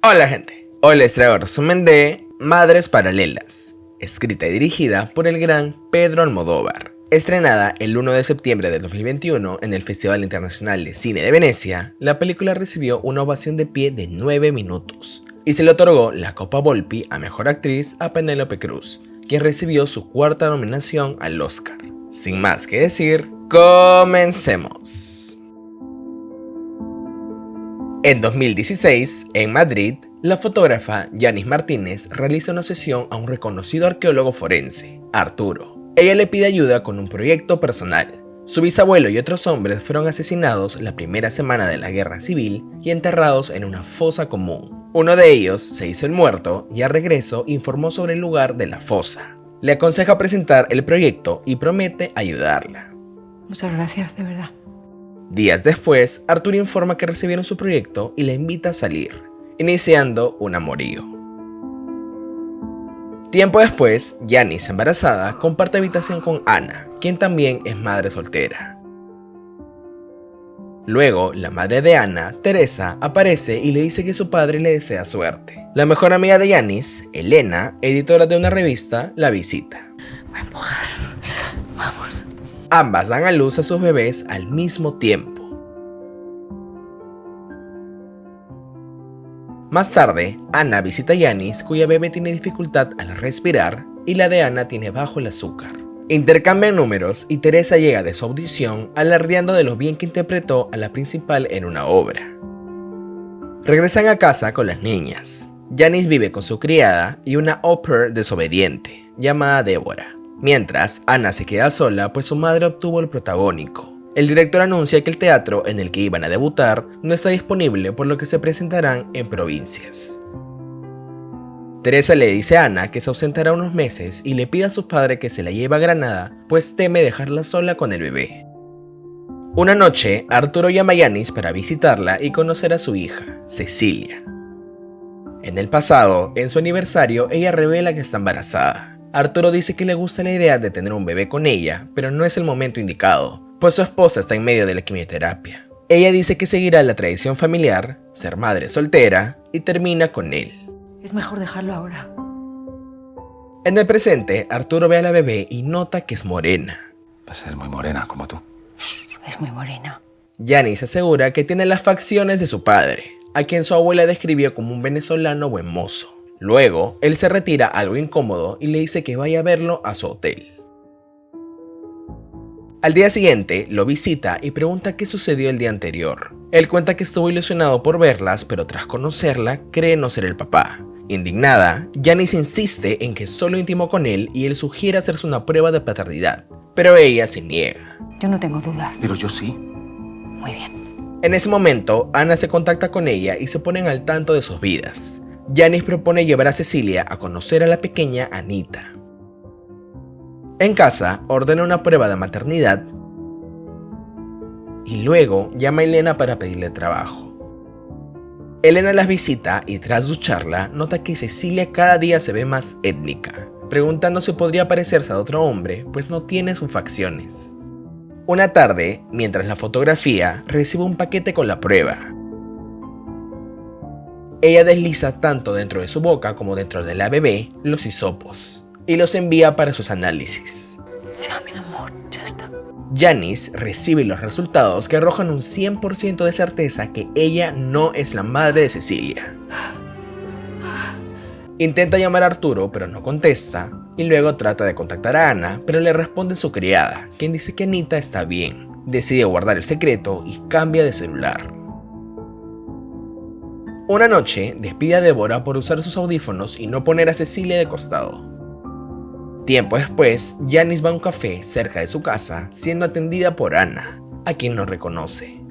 Hola gente, hoy les traigo el resumen de Madres Paralelas, escrita y dirigida por el gran Pedro Almodóvar. Estrenada el 1 de septiembre de 2021 en el Festival Internacional de Cine de Venecia, la película recibió una ovación de pie de 9 minutos y se le otorgó la Copa Volpi a Mejor Actriz a Penélope Cruz, quien recibió su cuarta nominación al Oscar. Sin más que decir, comencemos. En 2016, en Madrid, la fotógrafa Yanis Martínez realiza una sesión a un reconocido arqueólogo forense, Arturo. Ella le pide ayuda con un proyecto personal. Su bisabuelo y otros hombres fueron asesinados la primera semana de la Guerra Civil y enterrados en una fosa común. Uno de ellos se hizo el muerto y al regreso informó sobre el lugar de la fosa. Le aconseja presentar el proyecto y promete ayudarla. Muchas gracias, de verdad. Días después, Arturo informa que recibieron su proyecto y la invita a salir, iniciando un amorío. Tiempo después, Yanis, embarazada, comparte habitación con Ana, quien también es madre soltera. Luego, la madre de Ana, Teresa, aparece y le dice que su padre le desea suerte. La mejor amiga de Yanis, Elena, editora de una revista, la visita. Voy a empujar. Venga, vamos. Ambas dan a luz a sus bebés al mismo tiempo. Más tarde, Ana visita a Yanis, cuya bebé tiene dificultad al respirar, y la de Ana tiene bajo el azúcar. Intercambian números y Teresa llega de su audición alardeando de lo bien que interpretó a la principal en una obra. Regresan a casa con las niñas. Yanis vive con su criada y una au pair desobediente, llamada Débora. Mientras, Ana se queda sola pues su madre obtuvo el protagónico. El director anuncia que el teatro en el que iban a debutar no está disponible, por lo que se presentarán en provincias. Teresa le dice a Ana que se ausentará unos meses y le pide a su padre que se la lleve a Granada, pues teme dejarla sola con el bebé. Una noche, Arturo llama a Yanis para visitarla y conocer a su hija, Cecilia. En el pasado, en su aniversario, ella revela que está embarazada. Arturo dice que le gusta la idea de tener un bebé con ella, pero no es el momento indicado, pues su esposa está en medio de la quimioterapia. Ella dice que seguirá la tradición familiar, ser madre soltera, y termina con él. Es mejor dejarlo ahora. En el presente, Arturo ve a la bebé y nota que es morena. Pues es muy morena, como tú. Es muy morena. Yanis asegura que tiene las facciones de su padre, a quien su abuela describió como un venezolano buen mozo. Luego, él se retira algo incómodo y le dice que vaya a verlo a su hotel. Al día siguiente, lo visita y pregunta qué sucedió el día anterior. Él cuenta que estuvo ilusionado por verlas, pero tras conocerla, cree no ser el papá. Indignada, Yanis insiste en que solo intimó con él y él sugiere hacerse una prueba de paternidad, pero ella se niega. Yo no tengo dudas. Pero yo sí. Muy bien. En ese momento, Ana se contacta con ella y se ponen al tanto de sus vidas. Yanis propone llevar a Cecilia a conocer a la pequeña Anita. En casa, ordena una prueba de maternidad y luego llama a Elena para pedirle trabajo. Elena las visita y tras ducharla nota que Cecilia cada día se ve más étnica, preguntando si podría parecerse a otro hombre, pues no tiene sus facciones. Una tarde, mientras la fotografía, recibe un paquete con la prueba. Ella desliza tanto dentro de su boca como dentro de la bebé los hisopos y los envía para sus análisis. Ya, mi amor, ya está. Yanis recibe los resultados que arrojan un 100% de certeza que ella no es la madre de Cecilia. Intenta llamar a Arturo pero no contesta y luego trata de contactar a Ana, pero le responde su criada, quien dice que Anita está bien. Decide guardar el secreto y cambia de celular. Una noche, despide a Débora por usar sus audífonos y no poner a Cecilia de costado. Tiempo después, Yanis va a un café cerca de su casa, siendo atendida por Ana, a quien no reconoce.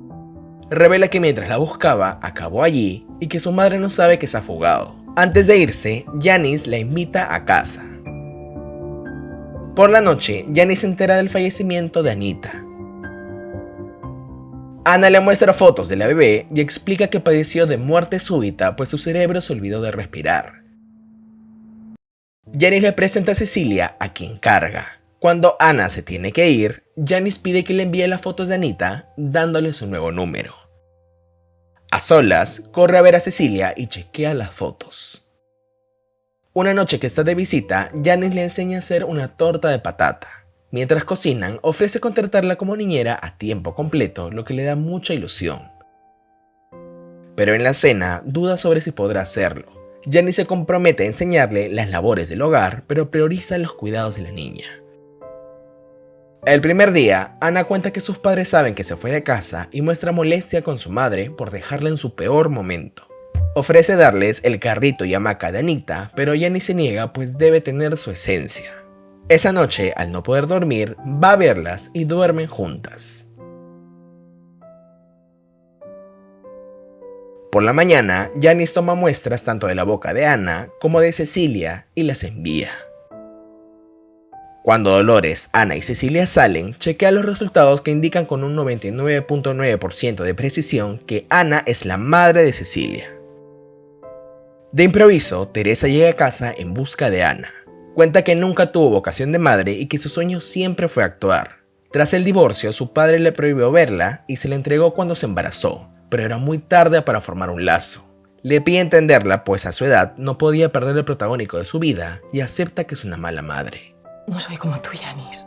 Revela que mientras la buscaba, acabó allí y que su madre no sabe que se ha fugado. Antes de irse, Yanis la invita a casa. Por la noche, Yanis se entera del fallecimiento de Anita. Ana le muestra fotos de la bebé y explica que padeció de muerte súbita pues su cerebro se olvidó de respirar. Yanis le presenta a Cecilia, a quien carga. Cuando Ana se tiene que ir, Yanis pide que le envíe las fotos de Anita dándole su nuevo número. A solas, corre a ver a Cecilia y chequea las fotos. Una noche que está de visita, Janice le enseña a hacer una torta de patata. Mientras cocinan, ofrece contratarla como niñera a tiempo completo, lo que le da mucha ilusión. Pero en la cena, duda sobre si podrá hacerlo. Janice se compromete a enseñarle las labores del hogar, pero prioriza los cuidados de la niña. El primer día, Ana cuenta que sus padres saben que se fue de casa y muestra molestia con su madre por dejarla en su peor momento. Ofrece darles el carrito y hamaca de Anita, pero Janice se niega pues debe tener su esencia. Esa noche, al no poder dormir, va a verlas y duermen juntas. Por la mañana, Janice toma muestras tanto de la boca de Ana como de Cecilia y las envía. Cuando Dolores, Ana y Cecilia salen, chequea los resultados que indican con un 99.9% de precisión que Ana es la madre de Cecilia. De improviso, Teresa llega a casa en busca de Ana. Cuenta que nunca tuvo vocación de madre y que su sueño siempre fue actuar. Tras el divorcio, su padre le prohibió verla y se la entregó cuando se embarazó, pero era muy tarde para formar un lazo. Le pide entenderla, pues a su edad no podía perder el protagónico de su vida y acepta que es una mala madre. No soy como tú, Janice.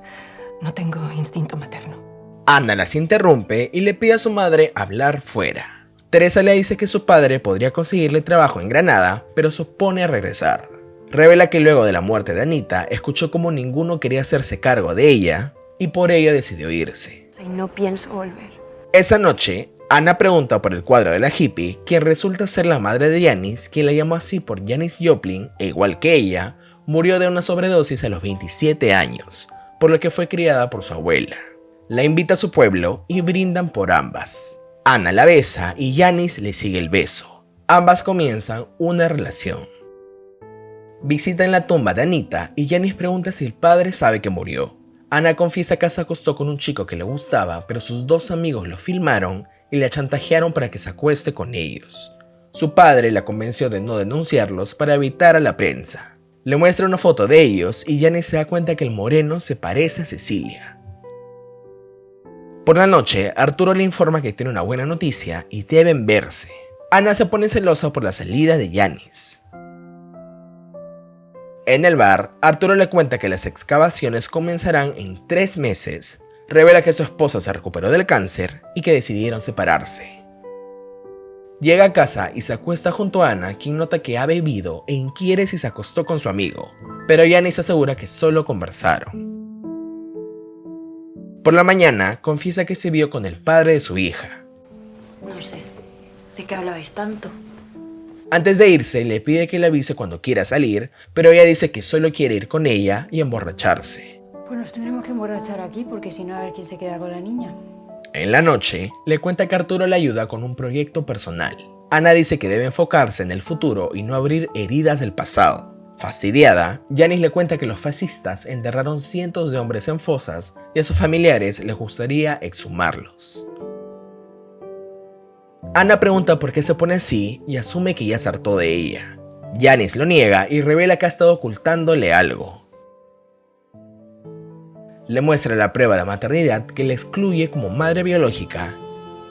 No tengo instinto materno. Ana las interrumpe y le pide a su madre hablar fuera. Teresa le dice que su padre podría conseguirle trabajo en Granada, pero se opone a regresar. Revela que luego de la muerte de Anita, escuchó como ninguno quería hacerse cargo de ella y por ello decidió irse. No pienso volver. Esa noche, Ana pregunta por el cuadro de la hippie, quien resulta ser la madre de Janice, quien la llamó así por Janis Joplin, e igual que ella, murió de una sobredosis a los 27 años, por lo que fue criada por su abuela. La invita a su pueblo y brindan por ambas. Ana la besa y Janice le sigue el beso. Ambas comienzan una relación. Visitan la tumba de Anita y Janice pregunta si el padre sabe que murió. Ana confiesa que se acostó con un chico que le gustaba, pero sus dos amigos lo filmaron y la chantajearon para que se acueste con ellos. Su padre la convenció de no denunciarlos para evitar a la prensa. Le muestra una foto de ellos y Janice se da cuenta que el moreno se parece a Cecilia. Por la noche, Arturo le informa que tiene una buena noticia y deben verse. Ana se pone celosa por la salida de Janice. En el bar, Arturo le cuenta que las excavaciones comenzarán en 3 meses. Revela que su esposa se recuperó del cáncer y que decidieron separarse. Llega a casa y se acuesta junto a Ana, quien nota que ha bebido e inquiere si se acostó con su amigo, pero Janice asegura que solo conversaron. Por la mañana, confiesa que se vio con el padre de su hija. No sé, ¿de qué hablabais tanto? Antes de irse, le pide que le avise cuando quiera salir, pero ella dice que solo quiere ir con ella y emborracharse. Pues nos tendremos que emborrachar aquí porque si no a ver quién se queda con la niña. En la noche, le cuenta que Arturo le ayuda con un proyecto personal. Ana dice que debe enfocarse en el futuro y no abrir heridas del pasado. Fastidiada, Janice le cuenta que los fascistas enterraron cientos de hombres en fosas y a sus familiares les gustaría exhumarlos. Ana pregunta por qué se pone así y asume que ya se hartó de ella. Janice lo niega y revela que ha estado ocultándole algo. Le muestra la prueba de maternidad que le excluye como madre biológica.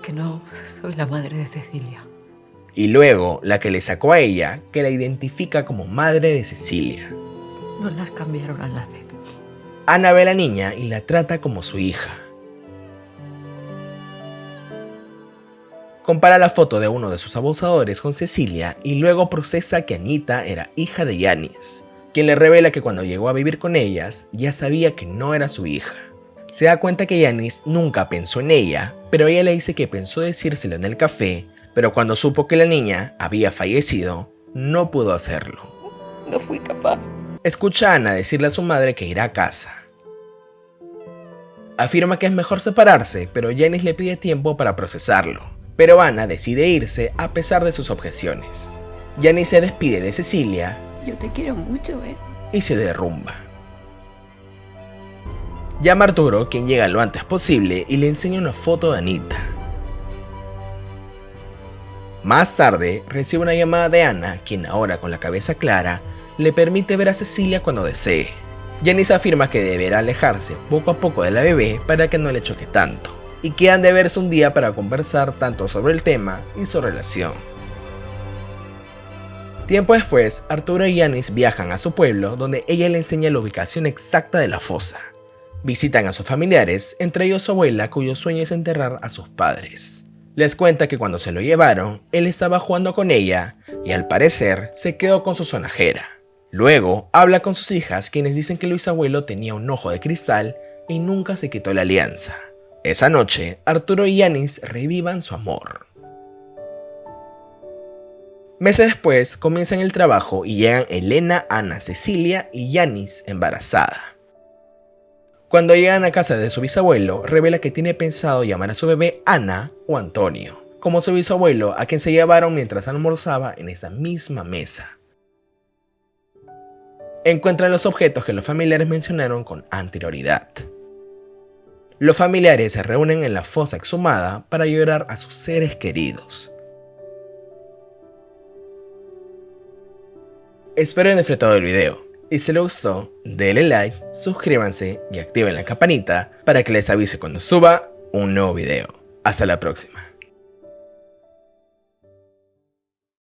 Que no soy la madre de Cecilia. Y luego la que le sacó a ella, que la identifica como madre de Cecilia. No las cambiaron al nacer. Ana ve a la niña y la trata como su hija. Compara la foto de uno de sus abusadores con Cecilia y luego procesa que Anita era hija de Janice, quien le revela que cuando llegó a vivir con ellas ya sabía que no era su hija. Se da cuenta que Janice nunca pensó en ella, pero ella le dice que pensó decírselo en el café, pero cuando supo que la niña había fallecido, no pudo hacerlo. No fui capaz. Escucha a Ana decirle a su madre que irá a casa. Afirma que es mejor separarse, pero Janice le pide tiempo para procesarlo. Pero Ana decide irse a pesar de sus objeciones. Janice se despide de Cecilia. Yo te quiero mucho, y se derrumba. Llama a Arturo, quien llega lo antes posible y le enseña una foto de Anita. Más tarde, recibe una llamada de Ana, quien ahora con la cabeza clara, le permite ver a Cecilia cuando desee. Janice afirma que deberá alejarse poco a poco de la bebé para que no le choque tanto. y quedan de verse un día para conversar tanto sobre el tema y su relación. Tiempo después, Arturo y Janice viajan a su pueblo, donde ella le enseña la ubicación exacta de la fosa. Visitan a sus familiares, entre ellos su abuela, cuyo sueño es enterrar a sus padres. Les cuenta que cuando se lo llevaron, él estaba jugando con ella y al parecer se quedó con su sonajera. Luego habla con sus hijas, quienes dicen que el bisabuelo tenía un ojo de cristal y nunca se quitó la alianza. Esa noche, Arturo y Janice revivan su amor. Meses después, comienzan el trabajo y llegan Elena, Ana, Cecilia y Janice embarazada. Cuando llegan a casa de su bisabuelo, revela que tiene pensado llamar a su bebé Ana o Antonio, como su bisabuelo, a quien se llevaron mientras almorzaba en esa misma mesa. Encuentran los objetos que los familiares mencionaron con anterioridad. Los familiares se reúnen en la fosa exhumada para llorar a sus seres queridos. Espero hayan disfrutado del video, y si les gustó, denle like, suscríbanse y activen la campanita para que les avise cuando suba un nuevo video. Hasta la próxima.